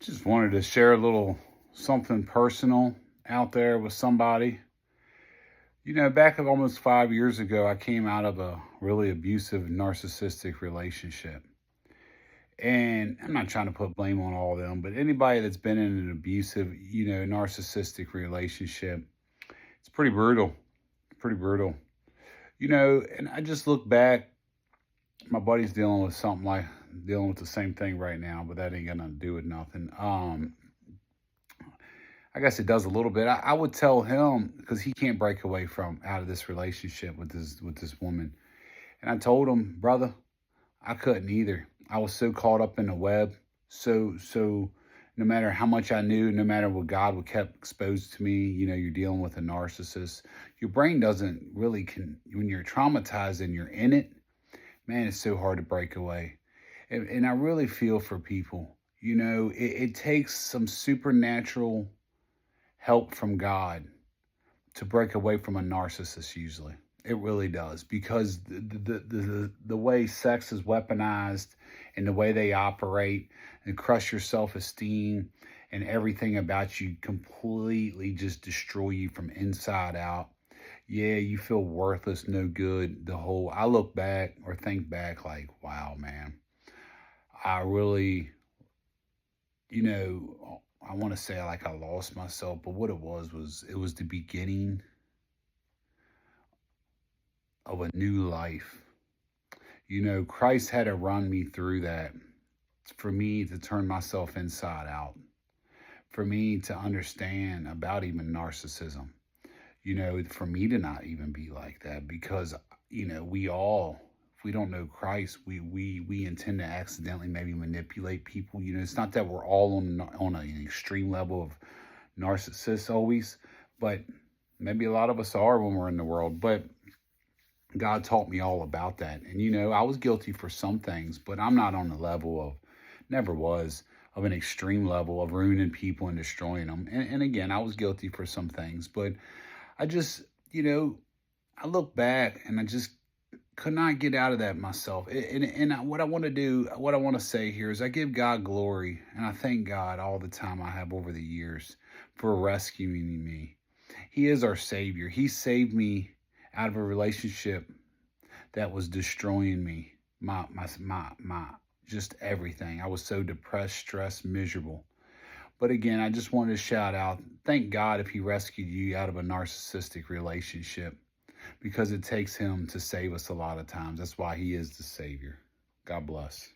Just wanted to share a little something personal out there with somebody. Back almost 5 years ago, I came out of a really abusive, narcissistic relationship. And I'm not trying to put blame on all of them, but anybody that's been in an abusive, narcissistic relationship, it's pretty brutal. Pretty brutal. And I just look back, my buddy's dealing with the same thing right now, but that ain't gonna do with nothing. I guess it does a little bit. I would tell him because he can't break away from out of this relationship with this woman. And I told him, brother, I couldn't either. I was so caught up in the web. So no matter how much I knew, no matter what God would kept exposed to me, you're dealing with a narcissist. Your brain doesn't really when you're traumatized and you're in it, man, it's so hard to break away. And I really feel for people. It takes some supernatural help from God to break away from a narcissist. Usually, it really does, because the way sex is weaponized and the way they operate and crush your self-esteem and everything about you completely just destroy you from inside out. Yeah, you feel worthless, no good. I look back or think back like, wow, man, I really, I want to say like I lost myself, but what it was it was the beginning of a new life. Christ had to run me through that for me to turn myself inside out, for me to understand about even narcissism, for me to not even be like that, because, we all, if we don't know Christ, we intend to accidentally maybe manipulate people. It's not that we're all on an extreme level of narcissists always, but maybe a lot of us are when we're in the world. But God taught me all about that. And, I was guilty for some things, but I'm not on the level of, never was, of an extreme level of ruining people and destroying them. And again, I was guilty for some things, but I just, I look back and I just could not get out of that myself. What I want to do, what I want to say here is I give God glory, and I thank God all the time I have over the years for rescuing me. He is our Savior. He saved me out of a relationship that was destroying me, my just everything. I was so depressed, stressed, miserable. But again, I just wanted to shout out, thank God if he rescued you out of a narcissistic relationship, because it takes him to save us a lot of times. That's why he is the Savior. God bless.